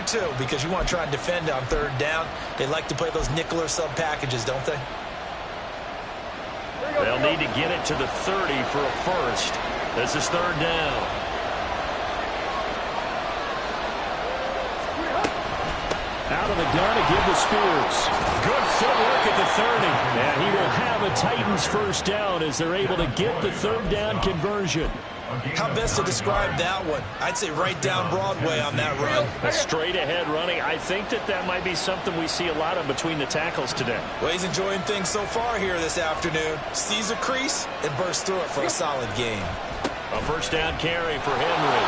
too, because you want to try and defend on third down. They like to play those nickel or sub packages, don't they? They'll need to get it to the 30 for a first. This is third down. Out of the gun to give to Spears. Good footwork at the 30. And he will have a Titans first down as they're able to get the third down conversion. How best to describe that one? I'd say right down Broadway on that run. A straight ahead running. I think that might be something we see a lot of between the tackles today. Well, he's enjoying things so far here this afternoon. Sees a crease and bursts through it for a solid gain. A first down carry for Henry.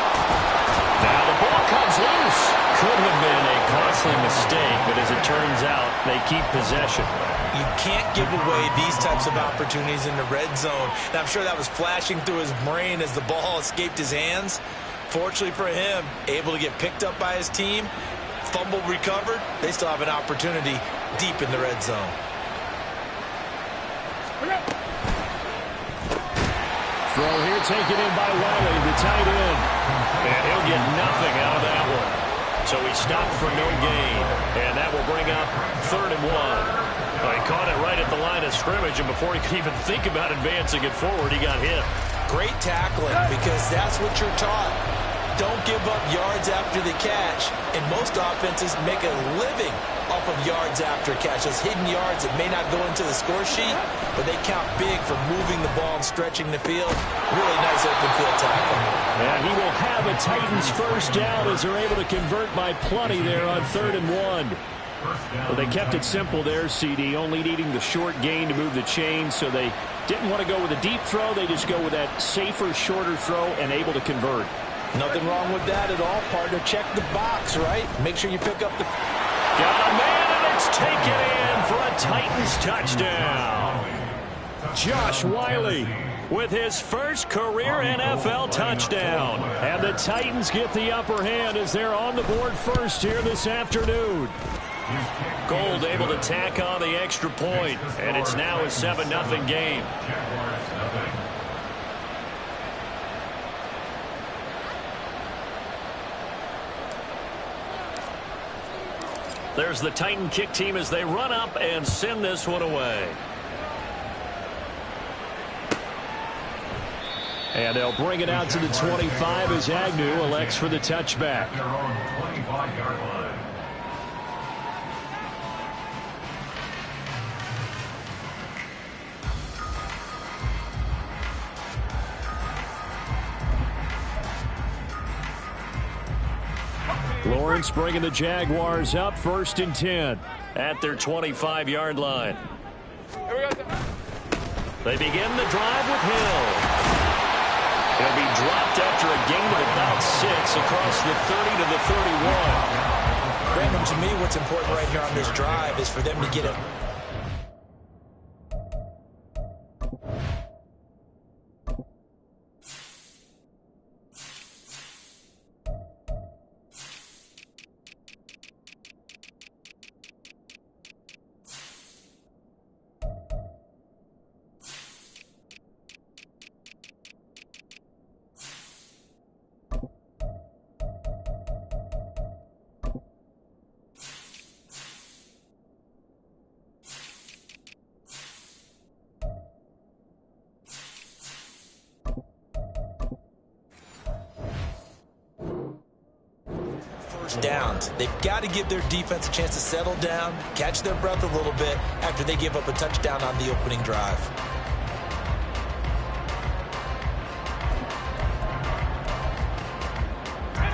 Now the ball comes loose. Could have been a costly mistake, but as it turns out, they keep possession. You can't give away these types of opportunities in the red zone. Now, I'm sure that was flashing through his brain as the ball escaped his hands. Fortunately for him, able to get picked up by his team, fumble recovered. They still have an opportunity deep in the red zone. Throw here taken in by Wiley, the tight end. And he'll get nothing out of that one. So he stopped for no gain. And that will bring up 3rd and 1. Well, he caught it right at the line of scrimmage, and before he could even think about advancing it forward, he got hit. Great tackling, because that's what you're taught. Don't give up yards after the catch. And most offenses make a living off of yards after catch. Those hidden yards that may not go into the score sheet, but they count big for moving the ball and stretching the field. Really nice open field tackle. And he will have a Titans first down as they're able to convert by plenty there on 3rd and 1. Well, they kept it simple there, CD, only needing the short gain to move the chain, so they didn't want to go with a deep throw. They just go with that safer, shorter throw and able to convert. Nothing wrong with that at all, partner. Check the box, right? Make sure you pick up the... Got a man, and it's taken in for a Titans touchdown. Josh Wiley with his first career NFL touchdown. And the Titans get the upper hand as they're on the board first here this afternoon. Gold able to tack on the extra point, and it's now a 7-0 game. There's the Titan kick team as they run up and send this one away. And they'll bring it out to the 25 as Agnew elects for the touchback. Lawrence bringing the Jaguars up 1st and 10 at their 25-yard line. They begin the drive with Hill. He'll be dropped after a gain of about 6 across the 30 to the 31. Brandon, to me, what's important right here on this drive is for them to get it. Downs. They've got to give their defense a chance to settle down, catch their breath a little bit after they give up a touchdown on the opening drive.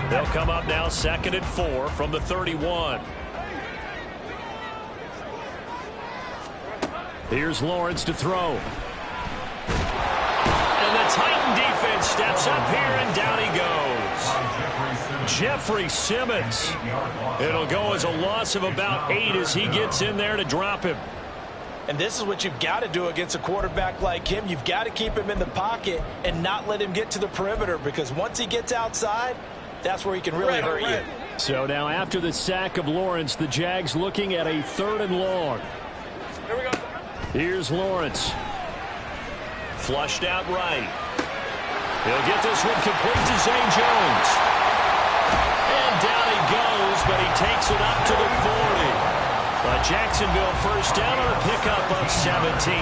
They'll come up now 2nd and 4 from the 31. Here's Lawrence to throw. And the Titan defense steps up here, and down he goes. Jeffrey Simmons. It'll go as a loss of about 8 as he gets in there to drop him. And this is what you've got to do against a quarterback like him. You've got to keep him in the pocket and not let him get to the perimeter, because once he gets outside, that's where he can really hurt you. So now after the sack of Lawrence, the Jags looking at a 3rd and long. Here we go. Here's Lawrence. Flushed out right. He'll get this one complete to Zane Jones. And down he goes, but he Jacksonville first down on a pickup of 17.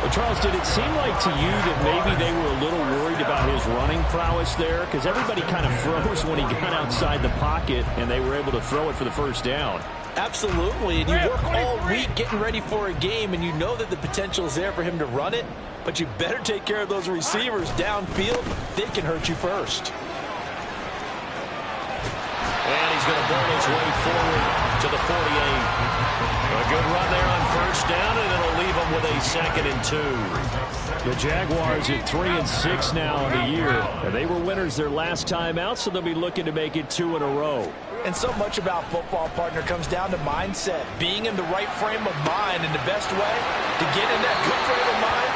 Well, Charles, did it seem like to you that maybe they were a little worried about his running prowess there? Because everybody kind of froze when he got outside the pocket, and they were able to throw it for the first down. Absolutely, and you work all week getting ready for a game, and you know that the potential is there for him to run it, but you better take care of those receivers downfield. They can hurt you first. And he's going to burn his way forward to the 48. A good run there on first down, and it'll leave him with a 2nd and 2. The Jaguars at 3-6 now on the year. And they were winners their last time out, so they'll be looking to make it 2 in a row. And so much about football, partner, comes down to mindset. Being in the right frame of mind, and the best way to get in that good frame of mind,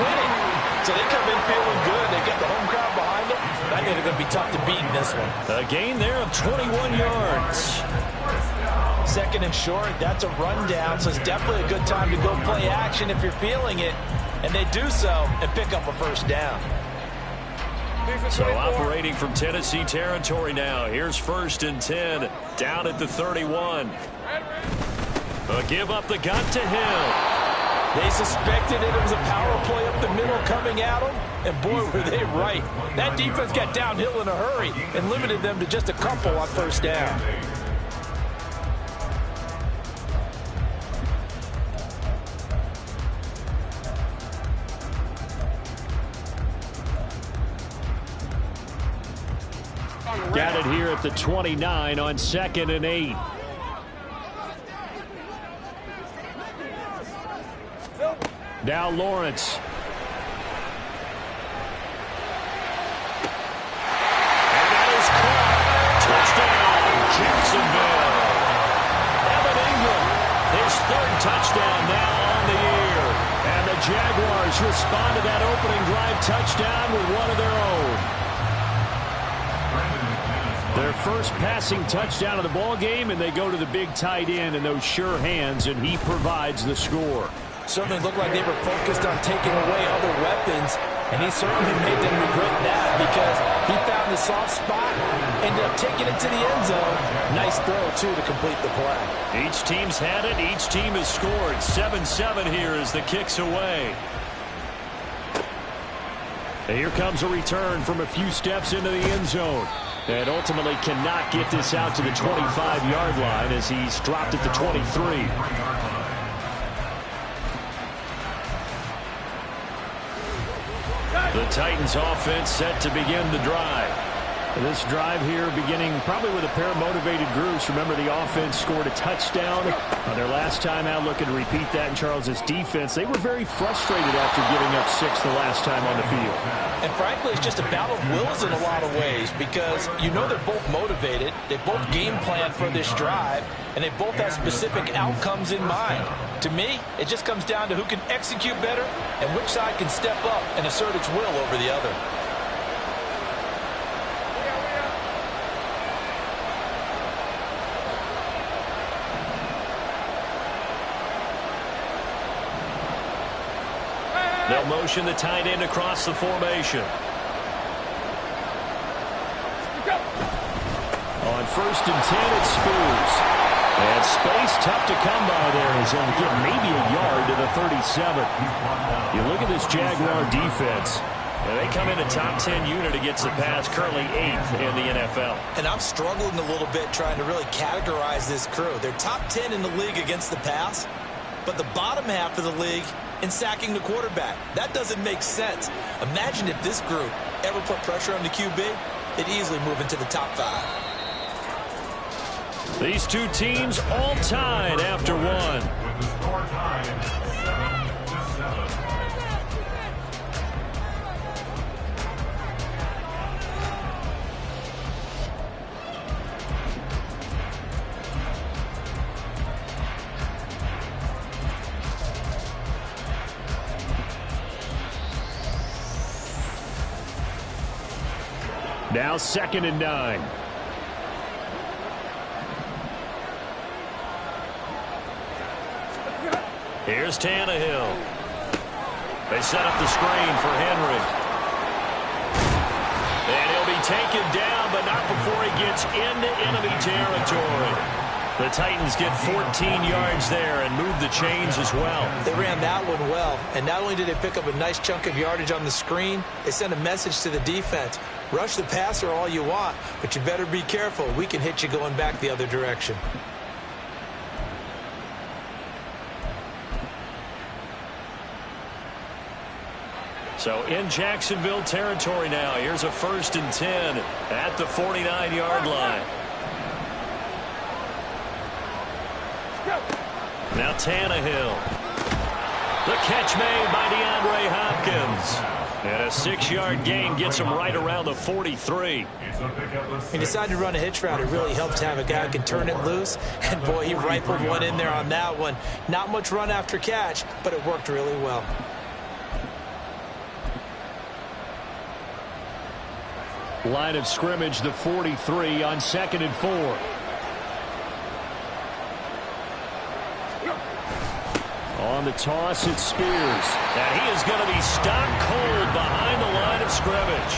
winning. So they come in feeling good. They got the home crowd behind them. I think they're going to be tough to beat in this one. A gain there of 21 yards. 2nd and short, that's a rundown, so it's definitely a good time to go play action if you're feeling it. And they do so and pick up a first down. So operating from Tennessee territory now. Here's 1st and 10, down at the 31. Give up the gut to Hill. They suspected it was a power play up the middle coming at them, and boy, were they right. That defense got downhill in a hurry and limited them to just a couple on first down. Got it here at the 29 on 2nd and 8. Now Lawrence. And that is caught. Touchdown, Jacksonville. Evan Ingram, his 3rd touchdown now on the year. And the Jaguars respond to that opening drive touchdown with one of their own. Their first passing touchdown of the ball game, and they go to the big tight end in those sure hands, and he provides the score. Certainly looked like they were focused on taking away other weapons, and he certainly made them regret that because he found the soft spot, ended up taking it to the end zone. Nice throw, too, to complete the play. Each team's had it. Each team has scored. 7-7 here as the kick's away. And here comes a return from a few steps into the end zone. And ultimately cannot get this out to the 25-yard line as he's dropped at the 23. The Titans offense set to begin the drive. This drive here beginning probably with a pair of motivated groups. Remember, the offense scored a touchdown on their last time out, looking to repeat that in Charles's defense. They were very frustrated after giving up 6 the last time on the field. And frankly, it's just a battle of wills in a lot of ways because you know they're both motivated. They both game plan for this drive, and they both have specific outcomes in mind. To me, it just comes down to who can execute better and which side can step up and assert its will over the other. They'll motion the tight end across the formation. On 1st and 10, it's Spears. And space tough to come by there as he'll get maybe a yard to the 37. You look at this Jaguar defense. And they come in a top 10 unit against the pass, currently 8th in the NFL. And I'm struggling a little bit trying to really categorize this crew. They're top 10 in the league against the pass, but the bottom half of the league in sacking the quarterback. That doesn't make sense. Imagine if this group ever put pressure on the QB, they'd easily move into the top 5. These two teams all tied after one. With the score tied 7-7. Now 2nd and 9. Here's Tannehill. They set up the screen for Henry. And he'll be taken down, but not before he gets into enemy territory. The Titans get 14 yards there and move the chains as well. They ran that one well, and not only did they pick up a nice chunk of yardage on the screen, they sent a message to the defense. Rush the passer all you want, but you better be careful. We can hit you going back the other direction. So in Jacksonville territory now. Here's a 1st and 10 at the 49-yard line. Now Tannehill. The catch made by DeAndre Hopkins. And a 6-yard gain gets him right around the 43. He decided to run a hitch route. It really helps to have a guy who can turn it loose. And, boy, he rifled one in there on that one. Not much run after catch, but it worked really well. Line of scrimmage, the 43 on 2nd and 4. On the toss, it's Spears. And he is going to be stopped cold behind the line of scrimmage.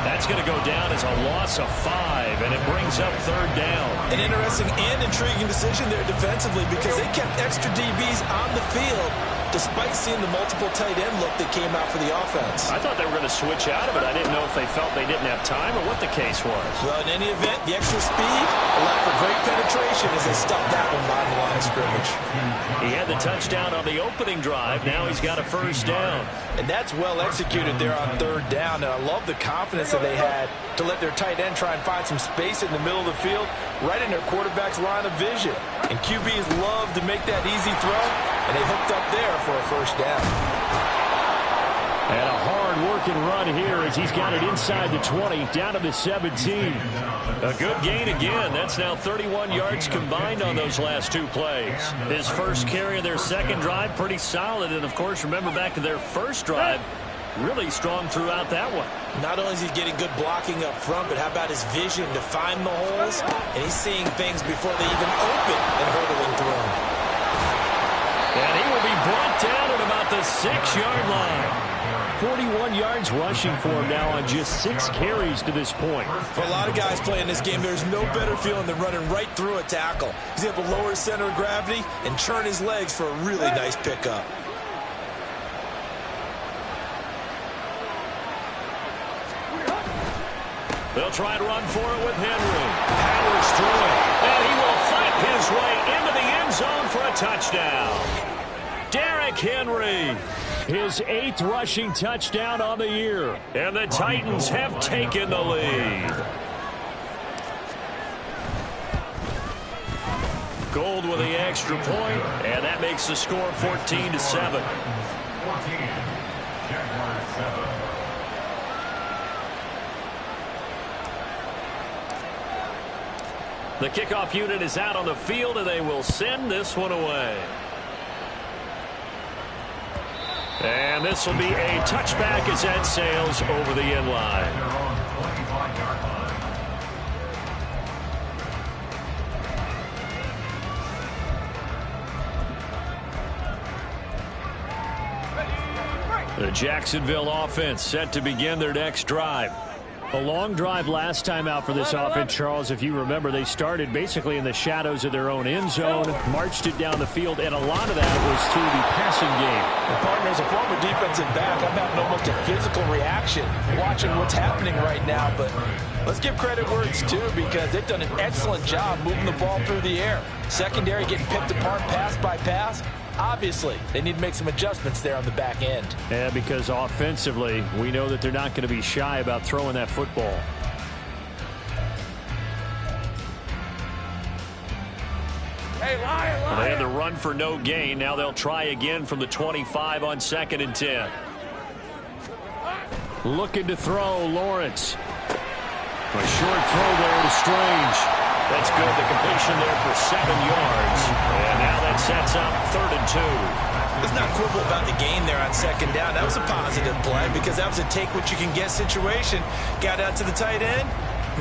That's going to go down as a loss of 5, and it brings up 3rd down. An interesting and intriguing decision there defensively because they kept extra DBs on the field despite seeing the multiple tight end look that came out for the offense. I thought they were going to switch out of it. I didn't know if they felt they didn't have time or what the case was. Well, in any event, the extra speed allowed for great penetration as they stuffed that one behind the line of scrimmage. He had the touchdown on the opening drive. Now he's got a 1st down. And that's well executed there on 3rd down. And I love the confidence that they had to let their tight end try and find some space in the middle of the field, right in their quarterback's line of vision. And QBs love to make that easy throw, and they hooked up there for a 1st down. And a hard-working run here as he's got it inside the 20, down to the 17. A good gain again. That's now 31 yards combined on those last 2 plays. His first carry of their 2nd drive, pretty solid. And, of course, remember back to their 1st drive, really strong throughout that one. Not only is he getting good blocking up front, but how about his vision to find the holes? And he's seeing things before they even open and hurdling through them. And he will be brought down at about the 6-yard line. 41 yards rushing for him now on just 6 carries to this point. For a lot of guys playing this game, there's no better feeling than running right through a tackle. He's able to lower his center of gravity and churn his legs for a really nice pickup. They'll try to run for it with Henry. Powers through it. And he will fight his way into the end zone for a touchdown. Derrick Henry. His 8th rushing touchdown on the year. And the Titans have taken the lead. Gold with the extra point, and that makes the score 14-7. 14, Jaguars 7. The kickoff unit is out on the field, and they will send this one away. And this will be a touchback as that sails over the end line. They're on the 25-yard line. The Jacksonville offense set to begin their next drive. A long drive last time out for this offense, Charles. If you remember, they started basically in the shadows of their own end zone, marched it down the field, and a lot of that was through the passing game. And partner, as a former defensive back, I'm having almost a physical reaction watching what's happening right now. But let's give credit where it's due because they've done an excellent job moving the ball through the air. Secondary getting picked apart pass by pass. Obviously, they need to make some adjustments there on the back end. Yeah, because offensively, we know that they're not going to be shy about throwing that football. Hey, Lion, Well, they had the run for no gain. Now they'll try again from the 25 on 2nd and 10. Looking to throw, Lawrence. A short throw there to Strange. That's good. The completion there for 7 yards. And now that sets up 3rd and 2. Let's not quibble about the gain there on 2nd down. That was a positive play because that was a take-what-you-can-get situation. Got out to the tight end.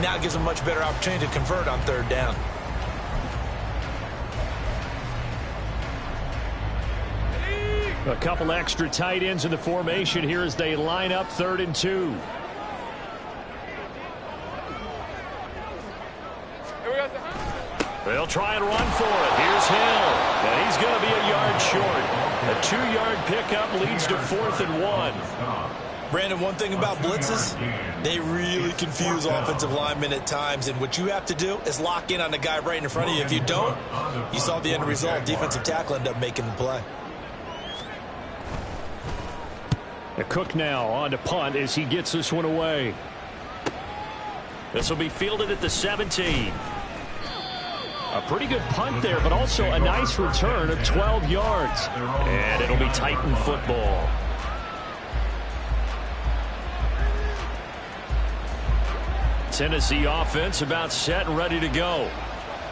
Now it gives them a much better opportunity to convert on 3rd down. A couple extra tight ends in the formation here as they line up 3rd and 2. They'll try and run for it. Here's Hill, and he's going to be a yard short. A 2-yard pickup leads to 4th and 1. Brandon, one thing about blitzes, they really confuse offensive linemen at times, and what you have to do is lock in on the guy right in front of you. If you don't, you saw the end result. Defensive tackle ended up making the play. The Cook now on to punt as he gets this one away. This will be fielded at the 17. A pretty good punt there, but also a nice return of 12 yards. And it'll be Titan football. Tennessee offense about set and ready to go.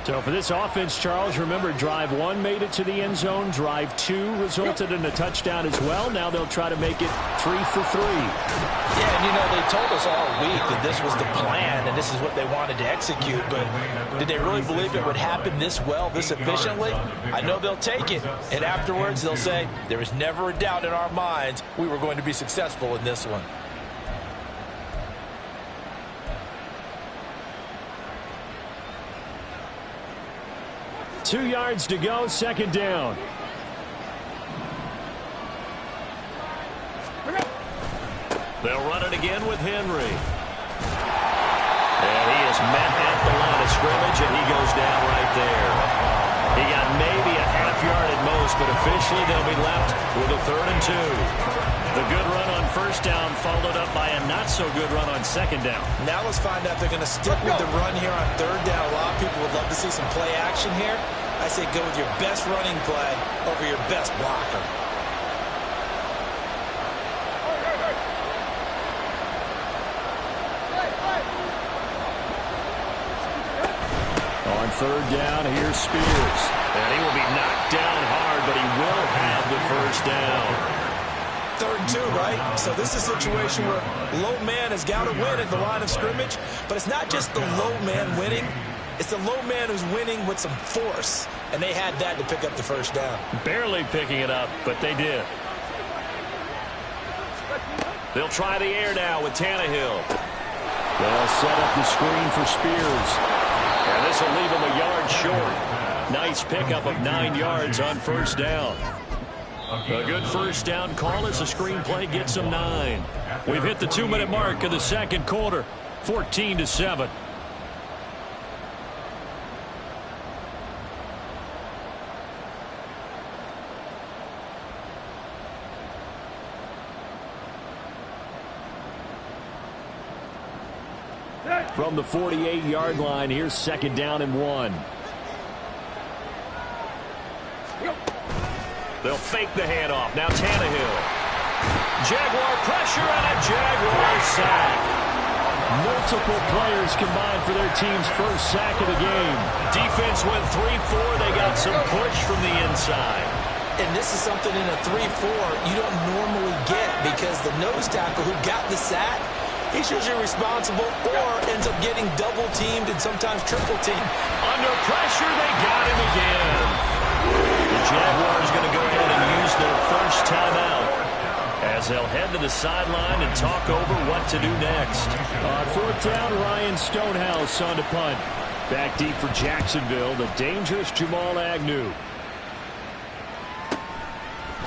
So for this offense, Charles, remember, drive 1 made it to the end zone. Drive 2 resulted in a touchdown as well. Now they'll try to make it 3 for 3. Yeah, and you know, they told us all week that this was the plan and this is what they wanted to execute, but did they really believe it would happen this well, this efficiently? I know they'll take it, and afterwards they'll say, there was never a doubt in our minds we were going to be successful in this one. Two yards to go, second down. They'll run it again with Henry. And he is met at the line of scrimmage, and he goes down right there. He got maybe a half yard at most, but officially they'll be left with a 3rd and 2. The good run on first down followed up by a not-so-good run on second down. Now let's find out if they're going to stick with the run here on 3rd down. A lot of people would love to see some play action here. I say go with your best running play over your best blocker. On 3rd down, here's Spears. And he will be knocked down hard, but he will have the first down. 3rd and 2, right? So this is a situation where low man has got to win at the line of scrimmage, but it's not just the low man winning. It's the low man who's winning with some force, and they had that to pick up the first down. Barely picking it up, but they did. They'll try the air now with Tannehill. They'll set up the screen for Spears. And this will leave him a yard short. Nice pickup of 9 yards on first down. A good first down call as the screen play gets him 9. We've hit the 2-minute mark of the second quarter. 14-7. From the 48-yard line, here's 2nd down and 1. They'll fake the handoff. Now Tannehill. Jaguar pressure and a Jaguar sack. Multiple players combined for their team's first sack of the game. Defense went 3-4. They got some push from the inside. And this is something in a 3-4 you don't normally get because the nose tackle who got the sack, he's usually responsible or ends up getting double-teamed and sometimes triple-teamed. Under pressure, they got him again. The Jaguars going to go ahead and use their first timeout as they'll head to the sideline and talk over what to do next. On 4th down, Ryan Stonehouse on to punt. Back deep for Jacksonville, the dangerous Jamal Agnew.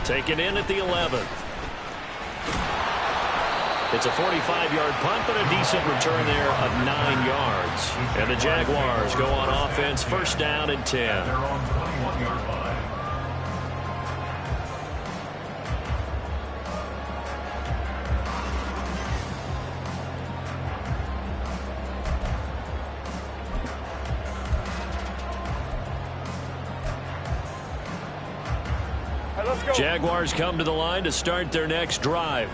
Taken in at the 11th. It's a 45-yard punt, but a decent return there of 9 yards. And the Jaguars go on offense, first down and 10. They're on 21-yard line. Jaguars come to the line to start their next drive.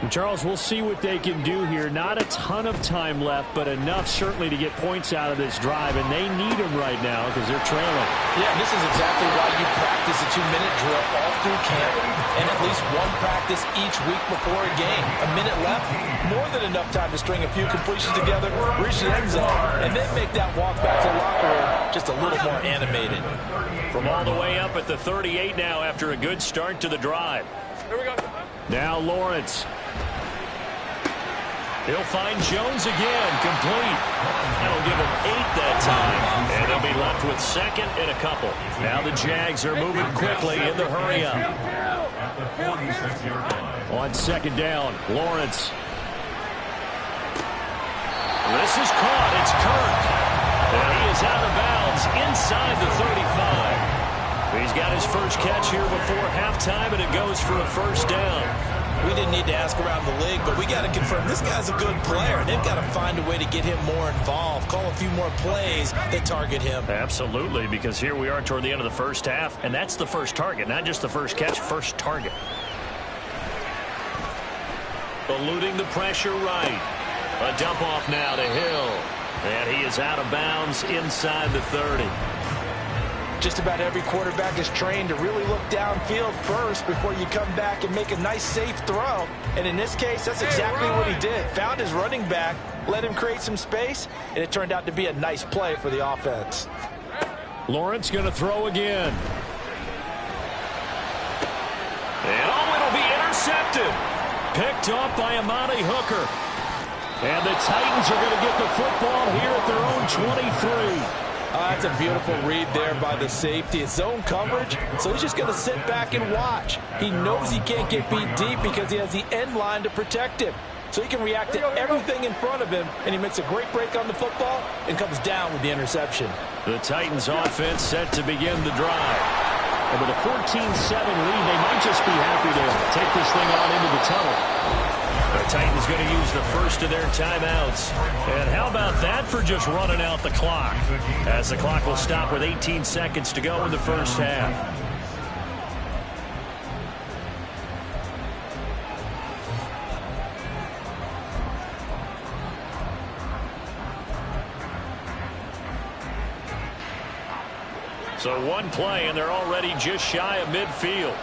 And Charles, we'll see what they can do here. Not a ton of time left, but enough certainly to get points out of this drive, and they need them right now because they're trailing. Yeah, and this is exactly why you practice a 2-minute drill all through camp and at least one practice each week before a game. A minute left, more than enough time to string a few completions together, reach the end zone, and then make that walk back to the locker room just a little more animated. From all the way up at the 38 now after a good start to the drive. Here we go. Now Lawrence. He'll find Jones again, complete. That'll give him 8 that time, and they'll be left with second and a couple. Now the Jags are moving quickly in the hurry-up. On second down, Lawrence. This is caught. It's Kirk. And he is out of bounds inside the 35. He's got his first catch here before halftime, and it goes for a first down. We didn't need to ask around the league, but we got to confirm this guy's a good player. They've got to find a way to get him more involved, call a few more plays that target him. Absolutely, because here we are toward the end of the first half, and that's the first target, not just the first catch, first target. Eluding the pressure right. A dump off now to Hill. And he is out of bounds inside the 30. Just about every quarterback is trained to really look downfield first before you come back and make a nice, safe throw. And in this case, that's exactly what he did. Found his running back, let him create some space, and it turned out to be a nice play for the offense. Lawrence going to throw again. And it'll be intercepted. Picked off by Amani Hooker. And the Titans are going to get the football here at their own 23. That's a beautiful read there by the safety. It's zone coverage, so he's just going to sit back and watch. He knows he can't get beat deep because he has the end line to protect him. So he can react to everything in front of him, and he makes a great break on the football and comes down with the interception. The Titans offense set to begin the drive. And with a 14-7 lead, they might just be happy to take this thing on into the tunnel. The Titans going to use the first of their timeouts. And how about that for just running out the clock? As the clock will stop with 18 seconds to go in the first half. So one play, and they're already just shy of midfield.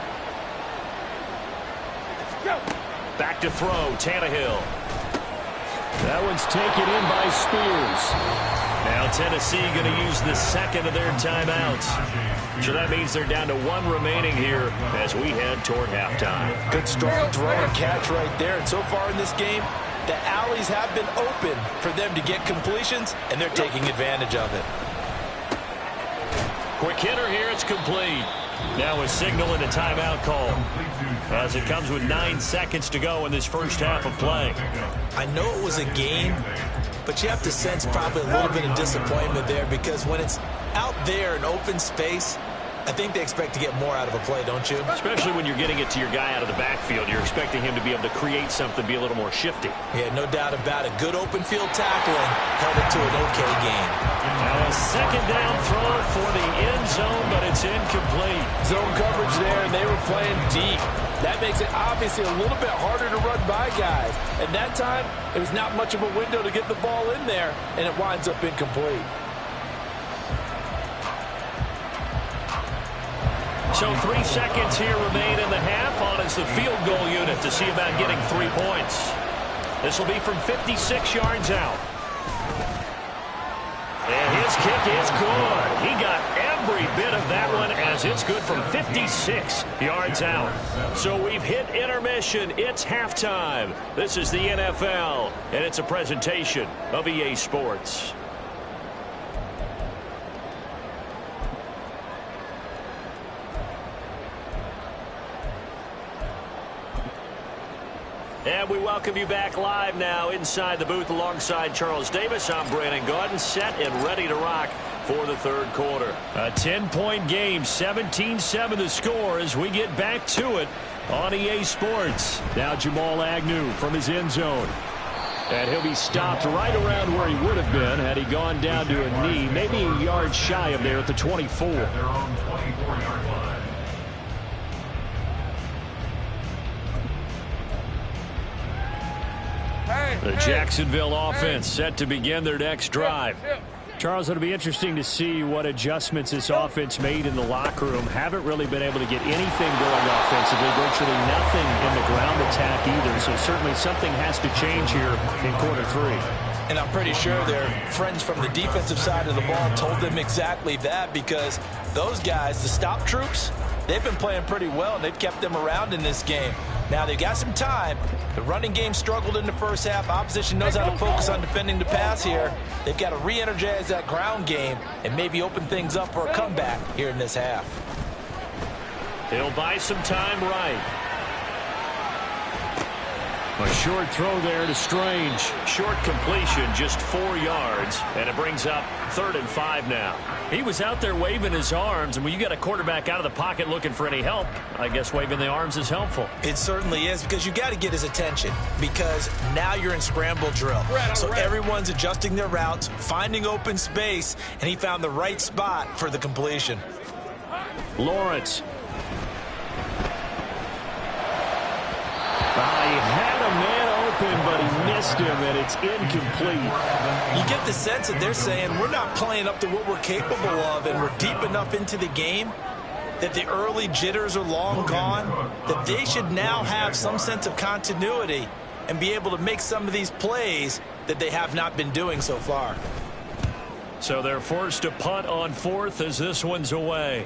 Back to throw, Tannehill. That one's taken in by Spears. Now Tennessee going to use the second of their timeouts. So that means they're down to one remaining here as we head toward halftime. Good strong throw and catch right there. And so far in this game, the alleys have been open for them to get completions, and they're taking advantage of it. Quick hitter here, it's complete. Now a signal and a timeout call as it comes with 9 seconds to go in this first half of play. I know it was a game, but you have to sense probably a little bit of disappointment there because when it's out there in open space, I think they expect to get more out of a play, don't you? Especially when you're getting it to your guy out of the backfield. You're expecting him to be able to create something, be a little more shifty. Yeah, no doubt about it. Good open field tackling held it to an okay game. Now a second down throw for the end zone, but it's incomplete. Zone coverage there, and they were playing deep. That makes it obviously a little bit harder to run by guys. At that time, it was not much of a window to get the ball in there, and it winds up incomplete. So 3 seconds here remain in the half on as the field goal unit to see about getting 3 points. This will be from 56 yards out. And his kick is good. He got every bit of that one as it's good from 56 yards out. So we've hit intermission. It's halftime. This is the NFL, and it's a presentation of EA Sports. And we welcome you back live now inside the booth alongside Charles Davis. I'm Brandon Gaudin, set and ready to rock for the third quarter. A 10-point game, 17-7 the score as we get back to it on EA Sports. Now Jamal Agnew from his end zone. And he'll be stopped right around where he would have been had he gone down to a knee, maybe a yard shy of there at the 24. Their own 24-yard line. The Jacksonville offense set to begin their next drive. Charles, it'll be interesting to see what adjustments this offense made in the locker room. Haven't really been able to get anything going offensively, virtually nothing in the ground attack either. So certainly something has to change here in quarter 3. And I'm pretty sure their friends from the defensive side of the ball told them exactly that because those guys, the stop troops, they've been playing pretty well, and they've kept them around in this game. Now, they've got some time. The running game struggled in the first half. Opposition knows how to focus on defending the pass here. They've got to re-energize that ground game and maybe open things up for a comeback here in this half. He'll buy some time right. A short throw there to Strange. Short completion, just 4 yards, and it brings up 3rd and 5 now. He was out there waving his arms, and when you got a quarterback out of the pocket looking for any help, I guess waving the arms is helpful. It certainly is, because you got to get his attention, because now you're in scramble drill. So everyone's adjusting their routes, finding open space, and he found the right spot for the completion. Lawrence. He had a man open, but he missed him, and it's incomplete. You get the sense that they're saying we're not playing up to what we're capable of, and we're deep enough into the game that the early jitters are long gone, that they should now have some sense of continuity and be able to make some of these plays that they have not been doing so far. So they're forced to punt on 4th as this one's away.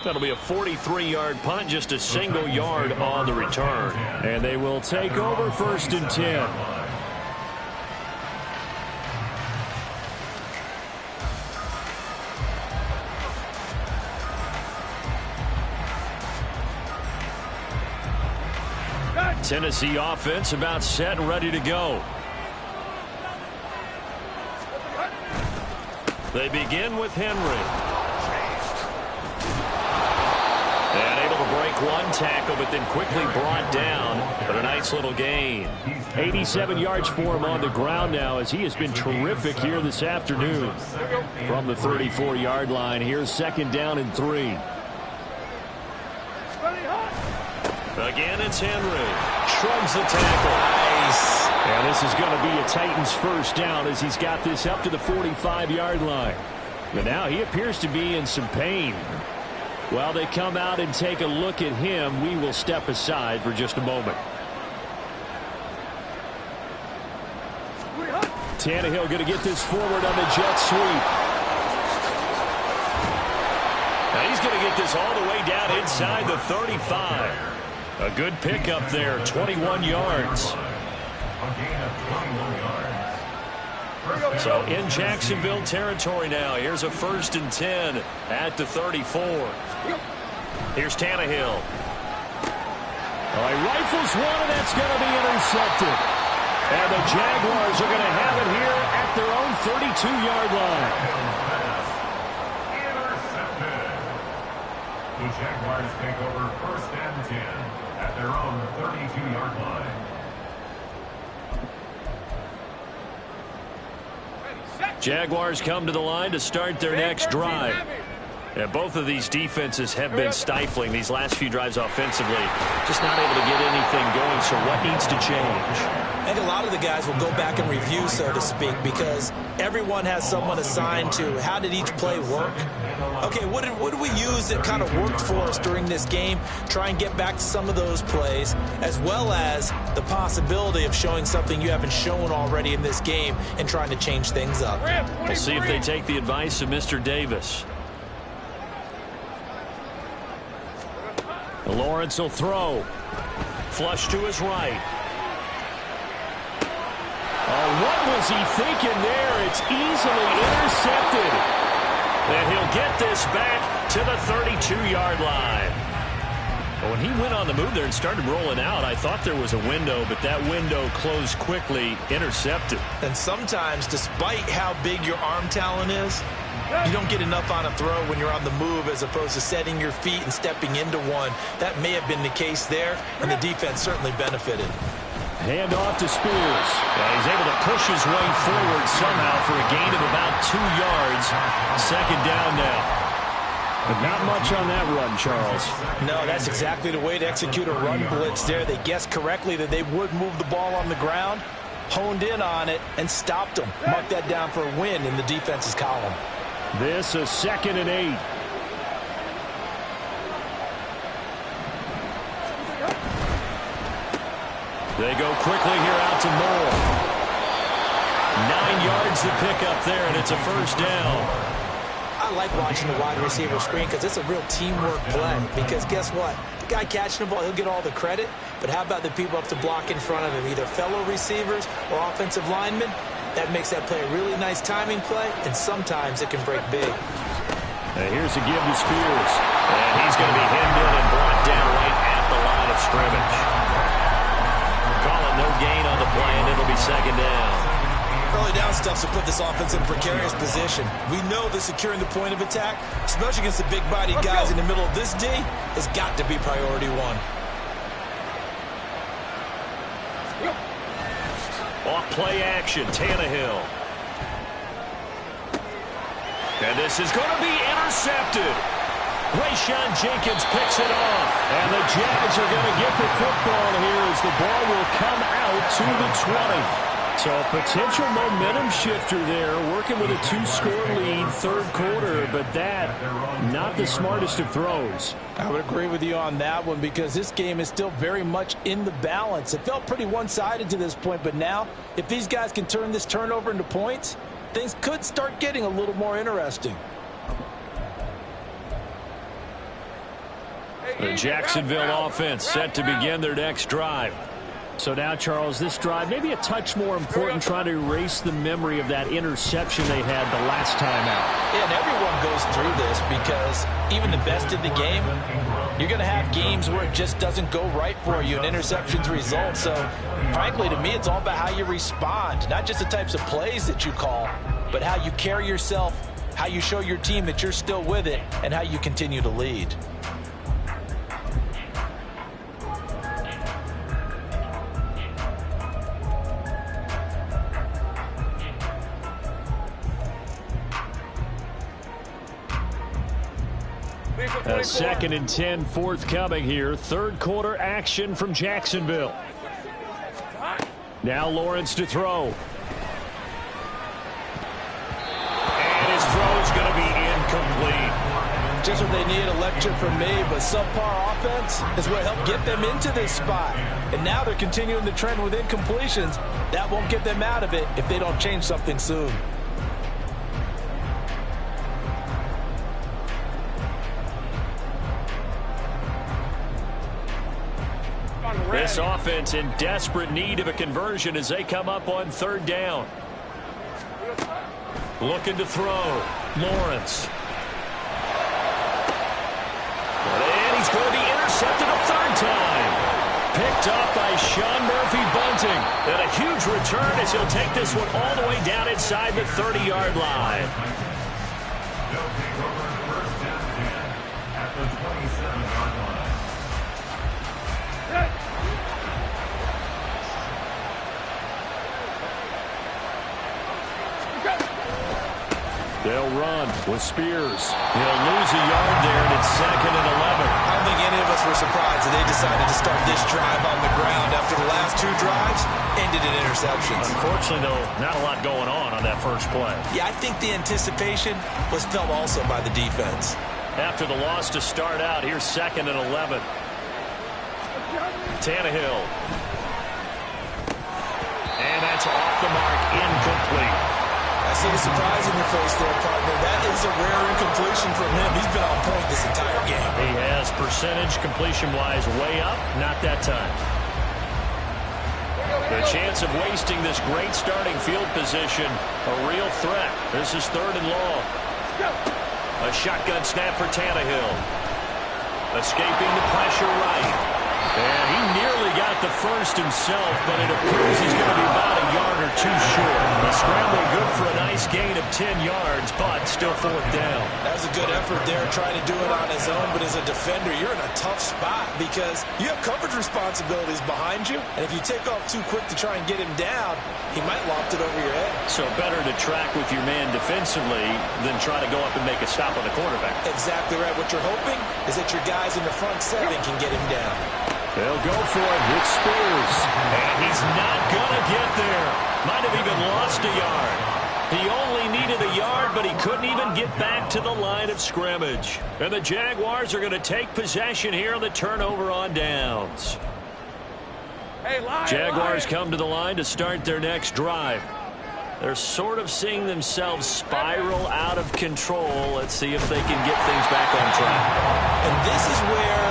That'll be a 43-yard punt, just a single yard on the return. And they will take over 1st and 10. Tennessee offense about set and ready to go. They begin with Henry. And able to break one tackle, but then quickly brought down. But a nice little gain. 87 yards for him on the ground now, as he has been terrific here this afternoon. From the 34-yard line, here's 2nd down and 3. Again, it's Henry. Shrugs the tackle. Nice. And this is going to be a Titans 1st down, as he's got this up to the 45-yard line. But now he appears to be in some pain. While they come out and take a look at him, we will step aside for just a moment. Tannehill going to get this forward on the jet sweep. Now he's going to get this all the way down inside the 35. A good pickup there, 21 yards. So in Jacksonville territory now. Here's a 1st and 10 at the 34. Here's Tannehill. All right, rifles one, and that's going to be intercepted. And the Jaguars are going to have it here at their own 32-yard line. Intercepted. The Jaguars take over 1st and 10 at their own 32-yard line. Jaguars come to the line to start their next drive. And both of these defenses have been stifling these last few drives offensively. Just not able to get anything going, so what needs to change? I think a lot of the guys will go back and review, so to speak, because everyone has someone assigned to how did each play work. Okay, what did we use that kind of worked for us during this game? Try and get back to some of those plays, as well as the possibility of showing something you haven't shown already in this game and trying to change things up. We'll see if they take the advice of Mr. Davis. Lawrence will throw. Flush to his right. Oh, what was he thinking there? It's easily intercepted. And he'll get this back to the 32-yard line. When he went on the move there and started rolling out, I thought there was a window, but that window closed quickly, intercepted. And sometimes, despite how big your arm talent is, you don't get enough on a throw when you're on the move as opposed to setting your feet and stepping into one. That may have been the case there, and the defense certainly benefited. Hand off to Spears. He's able to push his way forward somehow for a gain of about 2 yards. 2nd down now. But not much on that run, Charles. No, that's exactly the way to execute a run blitz there. They guessed correctly that they would move the ball on the ground, honed in on it, and stopped them. Mark that down for a win in the defense's column. This is 2nd and 8. They go quickly here out to Moore. 9 yards to pick up there, and it's a 1st down. I like watching the wide receiver screen because it's a real teamwork play. Because guess what? The guy catching the ball, he'll get all the credit. But how about the people up to block in front of him, either fellow receivers or offensive linemen? That makes that play a really nice timing play, and sometimes it can break big. Here's a give to Spears. And he's going to be hemmed in and brought down right at the line of scrimmage. Call it no gain on the play, and it'll be second down. Early down stuffs will put this offense in a precarious position. We know that securing the point of attack, especially against the big-bodied guys in the middle of this D, has got to be priority one. Off play action, Tannehill. And this is going to be intercepted. Rayshon Jenkins picks it off. And the Jags are going to get the football here as the ball will come out to the 20. So a potential momentum shifter there, working with a 2-score lead, third quarter, but that, not the smartest of throws. I would agree with you on that one because this game is still very much in the balance. It felt pretty one-sided to this point, but now, if these guys can turn this turnover into points, things could start getting a little more interesting. The Jacksonville offense set to begin their next drive. So now, Charles, this drive maybe a touch more important, trying to erase the memory of that interception they had the last time out. Yeah, and everyone goes through this because even the best in the game, you're going to have games where it just doesn't go right for you and interceptions result. So, frankly, to me, it's all about how you respond, not just the types of plays that you call, but how you carry yourself, how you show your team that you're still with it, and how you continue to lead. A 2nd and 10 forthcoming here. Third quarter action from Jacksonville. Now Lawrence to throw. And his throw is going to be incomplete. Just what they need, a lecture from me, but subpar offense is what helped get them into this spot. And now they're continuing the trend with incompletions. That won't get them out of it if they don't change something soon. This offense in desperate need of a conversion as they come up on third down. Looking to throw. Lawrence. And he's going to be intercepted a third time. Picked up by Sean Murphy-Bunting. And a huge return as he'll take this one all the way down inside the 30-yard line. They'll take over first down again at the 27-yard line. They'll run with Spears. He'll lose a yard there, and it's 2nd and 11. I don't think any of us were surprised that they decided to start this drive on the ground after the last two drives ended in interceptions. Unfortunately, though, not a lot going on that first play. Yeah, I think the anticipation was felt also by the defense. After the loss to start out, here's 2nd and 11. Tannehill. And that's off the mark, incomplete. I see the surprise in your face there, partner. That is a rare incompletion from him. He's been on point this entire game. He has percentage completion-wise way up, not that time. The chance of wasting this great starting field position, a real threat. This is 3rd and long. A shotgun snap for Tannehill. Escaping the pressure right. And he nearly got the first himself, but it appears he's going to be about a yard or two short. A scramble good for a nice gain of 10 yards, but still 4th down. That was a good effort there, trying to do it on his own, but as a defender, you're in a tough spot because you have coverage responsibilities behind you, and if you take off too quick to try and get him down, he might loft it over your head. So better to track with your man defensively than try to go up and make a stop on the quarterback. Exactly right. What you're hoping is that your guys in the front 7 can get him down. They'll go for it with Spears. And he's not going to get there. Might have even lost a yard. He only needed a yard, but he couldn't even get back to the line of scrimmage. And the Jaguars are going to take possession here on the turnover on downs. Jaguars come to the line to start their next drive. They're sort of seeing themselves spiral out of control. Let's see if they can get things back on track. And this is where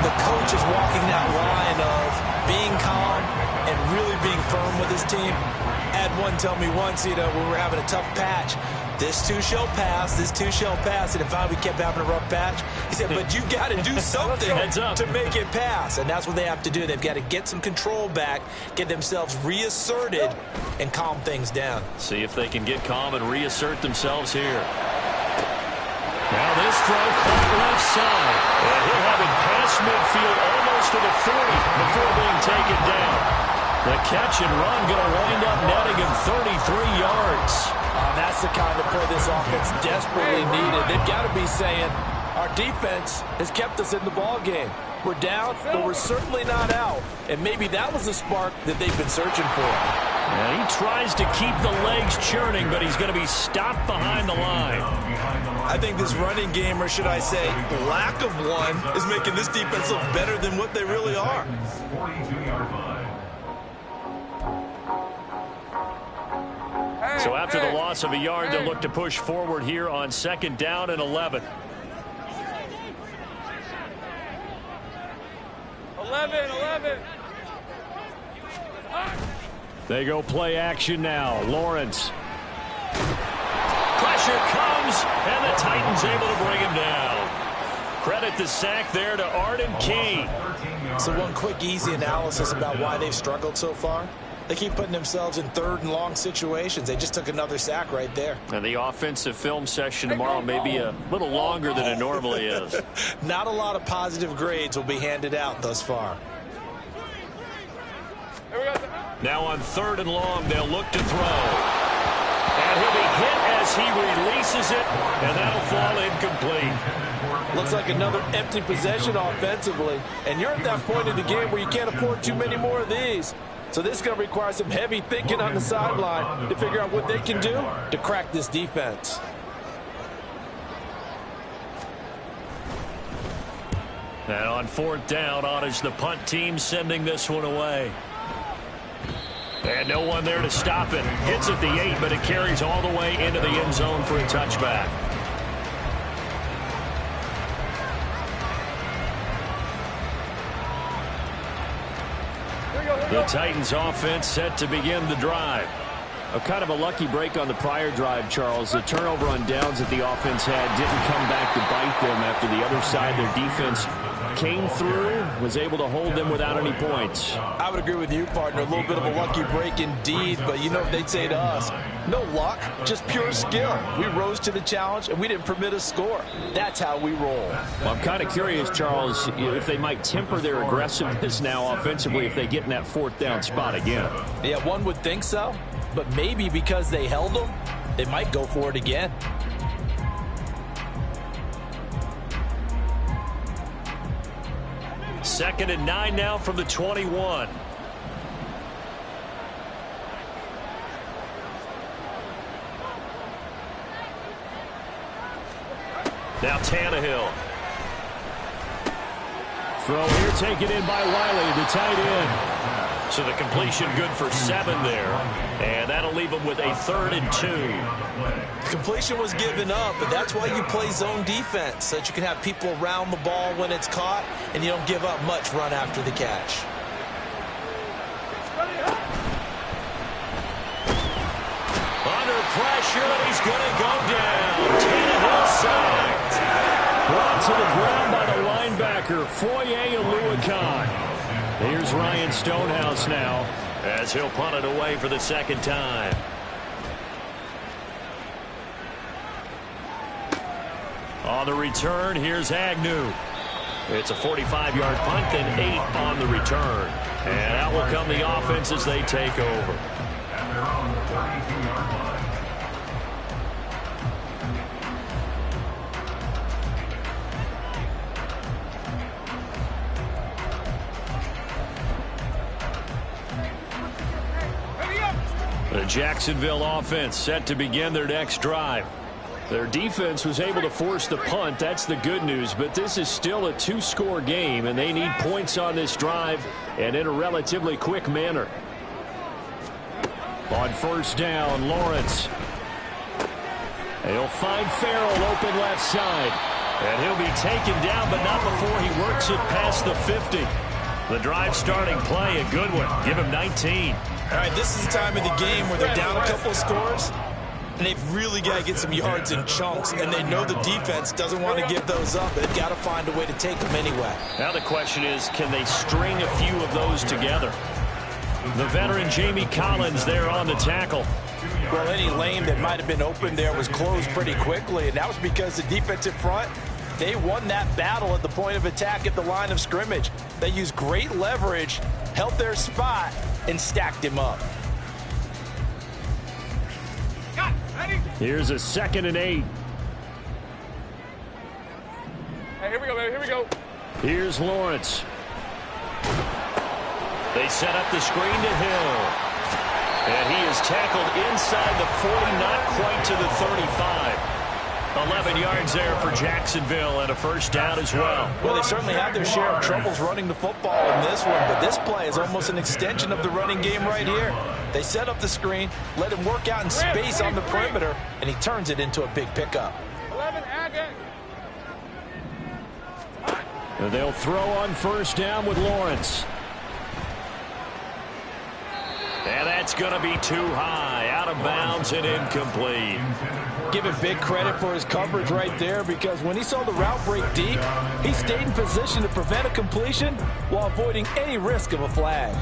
the coach is walking that line of being calm and really being firm with his team. I had one tell me once, when we were having a tough patch, this too shall pass, this too shall pass. And if we kept having a rough patch, he said, but you got to do something to make it pass. And that's what they have to do. They've got to get some control back, get themselves reasserted, and calm things down. See if they can get calm and reassert themselves here. Now this throw caught left side. And he'll have it past midfield almost to the 40 before being taken down. The catch and run going to wind up netting him 33 yards. That's the kind of play this offense desperately needed. They've got to be saying, our defense has kept us in the ball game. We're down, but we're certainly not out. And maybe that was the spark that they've been searching for. And he tries to keep the legs churning, but he's going to be stopped behind the line. I think this running game, or should I say lack of one, is making this defense look better than what they really are. 42-yard line. So after the loss of a yard, they'll look to push forward here on 2nd down and 11. 11. They go play action now. Lawrence. Pressure comes, and the Titans able to bring him down. Credit the sack there to Arden Key. So one quick, easy analysis about why they've struggled so far. They keep putting themselves in 3rd and long situations. They just took another sack right there. And the offensive film session tomorrow may be a little longer than it normally is. Not a lot of positive grades will be handed out thus far. Now on 3rd and long, they'll look to throw. And he'll be hit as he releases it, and that'll fall incomplete. Looks like another empty possession offensively. And you're at that point in the game where you can't afford too many more of these. So this is going to require some heavy thinking on the sideline to figure out what they can do to crack this defense. And on 4th down, on is the punt team sending this one away. And no one there to stop it. Hits at the 8, but it carries all the way into the end zone for a touchback. The Titans offense set to begin the drive. A kind of a lucky break on the prior drive, Charles. The turnover on downs that the offense had didn't come back to bite them after the other side. Their defense came through, was able to hold them without any points. I would agree with you, partner. A little bit of a lucky break indeed, but you know what they'd say to us? No luck, just pure skill. We rose to the challenge, and we didn't permit a score. That's how we roll. Well, I'm kind of curious, Charles, if they might temper their aggressiveness now offensively if they get in that 4th down spot again. Yeah, one would think so, but maybe because they held them, they might go for it again. Second and 9 now from the 21. Now Tannehill. Throw here taken in by Wiley, the tight end. So the completion good for 7 there. And that'll leave them with a 3rd and 2. Completion was given up, but that's why you play zone defense, so that you can have people around the ball when it's caught, and you don't give up much run after the catch. Under pressure, and he's going to go down. Tannehill sacked. Brought to the ground by the linebacker, Foye Oluokun. Here's Ryan Stonehouse now, as he'll punt it away for the 2nd time. On the return, here's Agnew. It's a 45-yard punt, then 8 on the return. And out will come the offense as they take over. At their own 32-yard line. The Jacksonville offense set to begin their next drive. Their defense was able to force the punt. That's the good news. But this is still a 2-score game, and they need points on this drive and in a relatively quick manner. On first down, Lawrence. He'll find Farrell open left side. And he'll be taken down, but not before he works it past the 50. The drive starting play, a good one. Give him 19. All right, this is the time of the game where they're down a couple of scores, and they've really got to get some yards in chunks, and they know the defense doesn't want to give those up. They've got to find a way to take them anyway. Now the question is, can they string a few of those together? The veteran Jamie Collins there on the tackle. Well, any lane that might have been open there was closed pretty quickly, and that was because the defensive front, they won that battle at the point of attack at the line of scrimmage. They used great leverage, held their spot, and stacked him up. Here's a 2nd and 8. Hey, here we go, baby. Here we go. Here's Lawrence. They set up the screen to Hill. And he is tackled inside the 40, not quite to the 35. 11 yards there for Jacksonville and a first down as well. Well, they certainly had their share of troubles running the football in this one, but this play is almost an extension of the running game right here. They set up the screen, let him work out in space on the perimeter, and he turns it into a big pickup. 11, Agate. And they'll throw on first down with Lawrence. And that's going to be too high, out of bounds and incomplete. Give him big credit for his coverage right there, because when he saw the route break deep, he stayed in position to prevent a completion while avoiding any risk of a flag.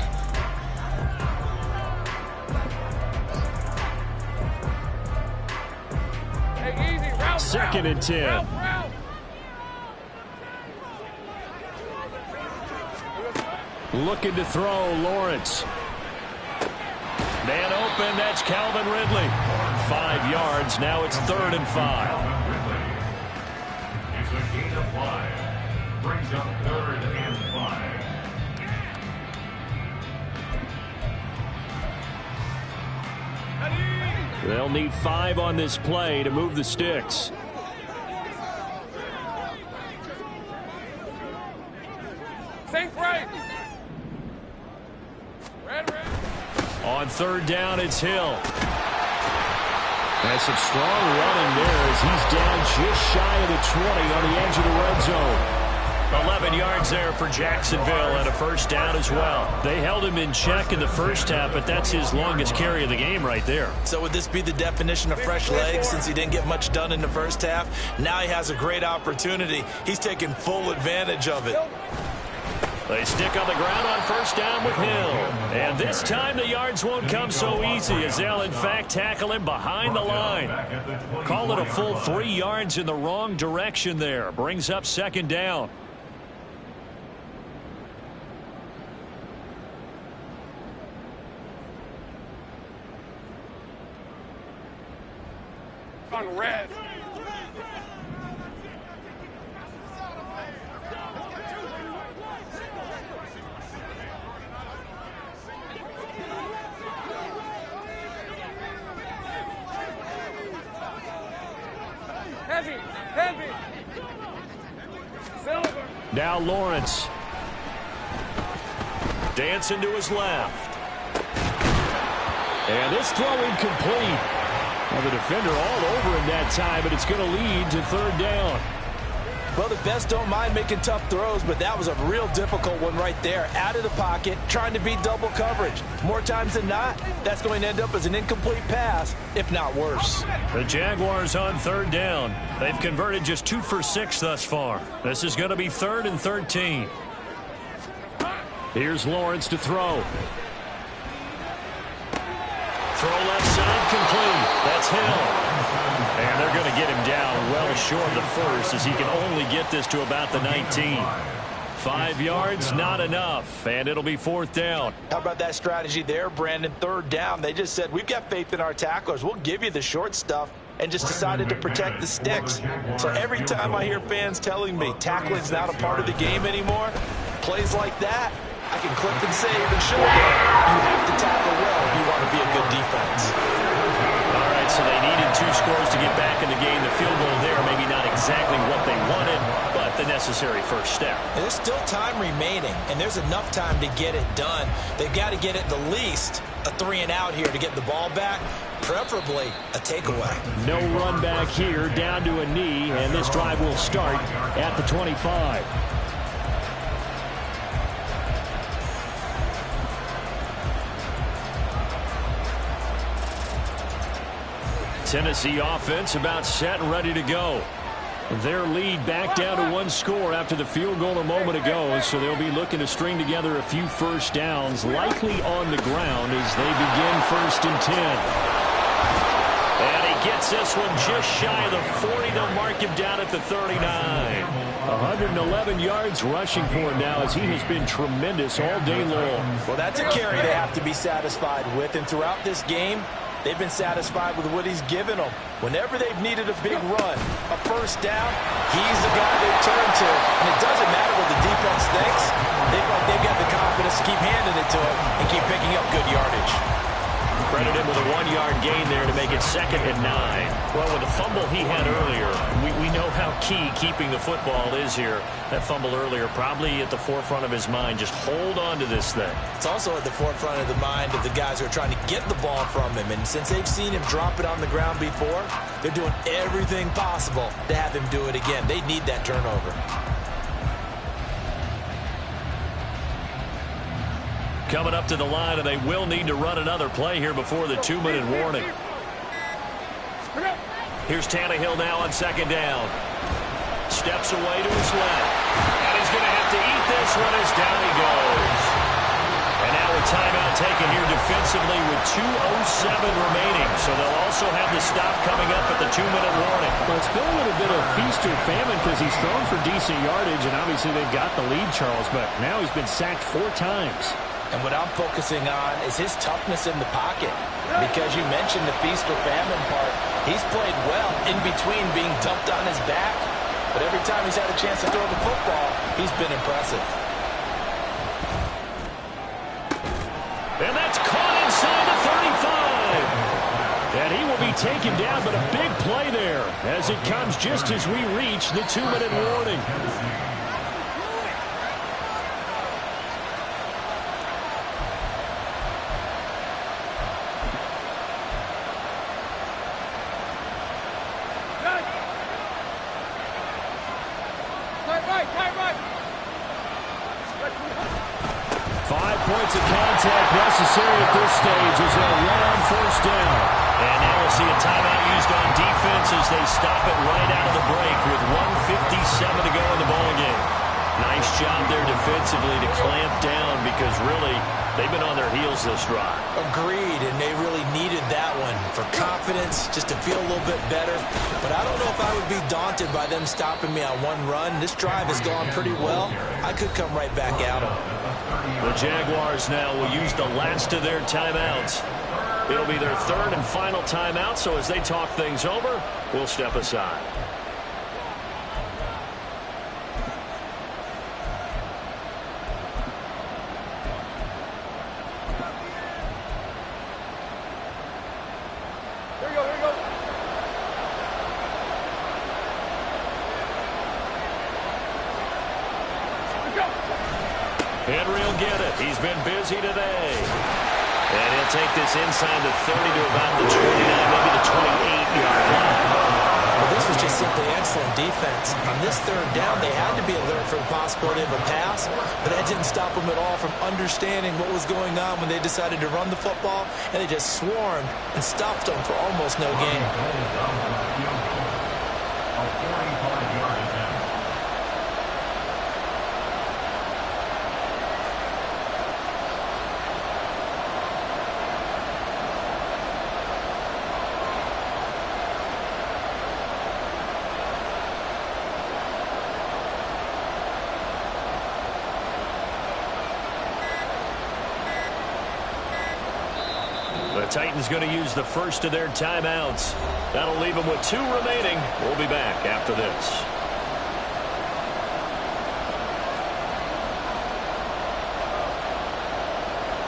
Hey, easy. Route, 2nd and 10. route. Looking to throw, Lawrence. Man open, that's Calvin Ridley. 5 yards, now it's 3rd and 5. It's a gain of 5. Brings up 3rd and 5. They'll need 5 on this play to move the sticks. Sink right. Red. On 3rd down, it's Hill. That's some strong running there as he's down just shy of the 20 on the edge of the red zone. 11 yards there for Jacksonville and a first down as well. They held him in check in the first half, but that's his longest carry of the game right there. So would this be the definition of fresh legs since he didn't get much done in the first half? Now he has a great opportunity. He's taking full advantage of it. They stick on the ground on first down with Hill. And this time the yards won't come so easy as they'll in fact tackle him behind the line. Call it a full 3 yards in the wrong direction there. Brings up 2nd down. On red. Heavy. Silver. Now Lawrence. Dancing to his left. And this throw incomplete. Well, the defender all over him that time, but it's going to lead to 3rd down. Well, the best don't mind making tough throws, but that was a real difficult one right there. Out of the pocket, trying to beat double coverage. More times than not, that's going to end up as an incomplete pass, if not worse. The Jaguars on 3rd down. They've converted just 2 for 6 thus far. This is going to be 3rd and 13. Here's Lawrence to throw. Throw left side complete. That's Hill. And they're going to get him down well short of the first as he can only get this to about the 19. 5 yards, not enough, and it'll be 4th down. How about that strategy there, Brandon? 3rd down. They just said, we've got faith in our tacklers. We'll give you the short stuff, and just decided to protect the sticks. So every time I hear fans telling me tackling's not a part of the game anymore, plays like that, I can clip and save and show you have to tackle well if you want to be a good defense. All right, so they needed 2 scores to get back in the game. The field goal there, maybe not exactly what they wanted, but the necessary first step. And there's still time remaining, and there's enough time to get it done. They've got to get it the least a 3-and-out here to get the ball back, preferably a takeaway. No run back here, down to a knee, and this drive will start at the 25. Tennessee offense about set and ready to go. Their lead back down to 1 score after the field goal a moment ago, so they'll be looking to string together a few first downs, likely on the ground as they begin 1st and 10. And he gets this one just shy of the 40. They'll mark him down at the 39. 111 yards rushing for him now as he has been tremendous all day long. Well, that's a carry they have to be satisfied with, and throughout this game, they've been satisfied with what he's given them. Whenever they've needed a big run, a first down, he's the guy they turn to. And it doesn't matter what the defense thinks. They feel like they've got the confidence to keep handing it to him and keep picking up good yardage. Credit him with a 1-yard gain there to make it 2nd and 9. Well, with the fumble he had earlier, we know how key keeping the football is here. That fumble earlier probably at the forefront of his mind. Just hold on to this thing. It's also at the forefront of the mind of the guys who are trying to get the ball from him. And since they've seen him drop it on the ground before, they're doing everything possible to have him do it again. They need that turnover. Coming up to the line, and they will need to run another play here before the 2-minute warning. Here's Tannehill now on 2nd down. Steps away to his left. And he's going to have to eat this one as down he goes. And now a timeout taken here defensively with 2:07 remaining. So they'll also have the stop coming up at the 2-minute warning. Well, it's been a little bit of feast or famine because he's thrown for decent yardage, and obviously they've got the lead, Charles, but now he's been sacked 4 times. And what I'm focusing on is his toughness in the pocket. Because you mentioned the feast or famine part. He's played well in between being dumped on his back. But every time he's had a chance to throw the football, he's been impressive. And that's caught inside the 35. And he will be taken down, but a big play there as it comes just as we reach the 2-minute warning. Necessary at this stage as they'll run on 1st down. And now we'll see a timeout used on defense as they stop it right out of the break with 1:57 to go in the ballgame. Nice job there defensively to clamp down because really they've been on their heels this drive. Agreed, and they really needed that one for confidence, just to feel a little bit better. But I don't know if I would be daunted by them stopping me on one run. This drive has gone pretty well. I could come right back at them. The Jaguars now will use the last of their timeouts. It'll be their 3rd and final timeout, so as they talk things over, we'll step aside. Henry will get it. He's been busy today. And he'll take this inside the 30 to about the 29, maybe the 28-yard line. Well, this was just simply excellent defense. On this 3rd down, they had to be alert for the possibility of a pass, but that didn't stop them at all from understanding what was going on when they decided to run the football, and they just swarmed and stopped them for almost no gain. The Titans going to use the first of their timeouts. That'll leave them with 2 remaining. We'll be back after this.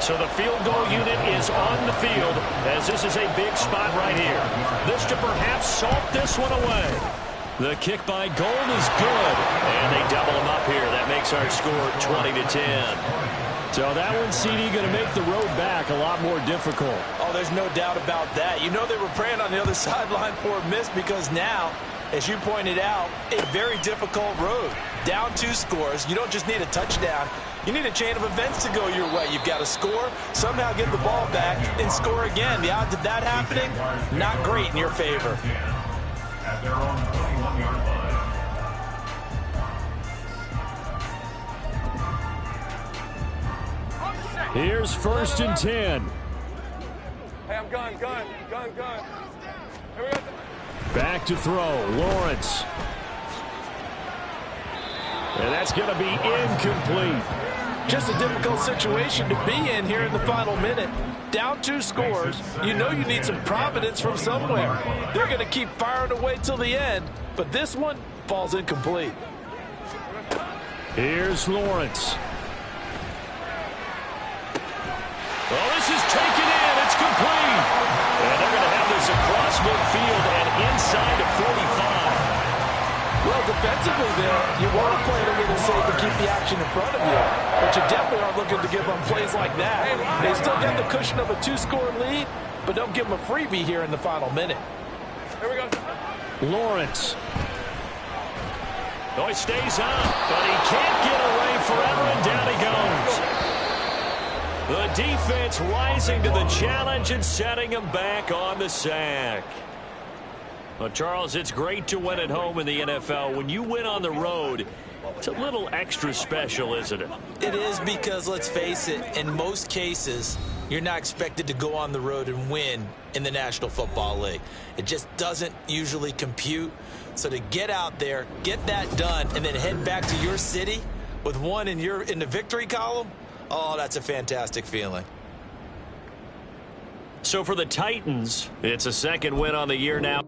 So the field goal unit is on the field as this is a big spot right here. This to perhaps salt this one away. The kick by Gold is good. And they double him up here. That makes our score 20-10. So that one, CD, going to make the road back a lot more difficult. Oh, there's no doubt about that. You know they were praying on the other sideline for a miss because now, as you pointed out, a very difficult road. Down 2 scores. You don't just need a touchdown. You need a chain of events to go your way. You've got to score, somehow get the ball back, and score again. The odds of that happening, not great in your favor. At their own 21-yard line. Here's 1st and 10. Hey, I'm gun. Here we go. Back to throw, Lawrence. And that's going to be incomplete. Just a difficult situation to be in here in the final minute. Down 2 scores. You know you need some providence from somewhere. They're going to keep firing away till the end, but this one falls incomplete. Here's Lawrence. Well, this is taken in. It's complete. And they're going to have this across midfield and inside of 45. Well, defensively there, you want to play it a little safe and keep the action in front of you. But you definitely aren't looking to give them plays like that. They still get the cushion of a 2-score lead, but don't give them a freebie here in the final minute. Here we go. Lawrence. Oh, he stays up, but he can't get away forever, and down he goes. The defense rising to the challenge and setting him back on the sack. Well, Charles, it's great to win at home in the NFL. When you win on the road, it's a little extra special, isn't it? It is because, let's face it, in most cases, you're not expected to go on the road and win in the National Football League. It just doesn't usually compute. So to get out there, get that done, and then head back to your city with one in the victory column, oh, that's a fantastic feeling. So for the Titans, it's a 2nd win on the year now.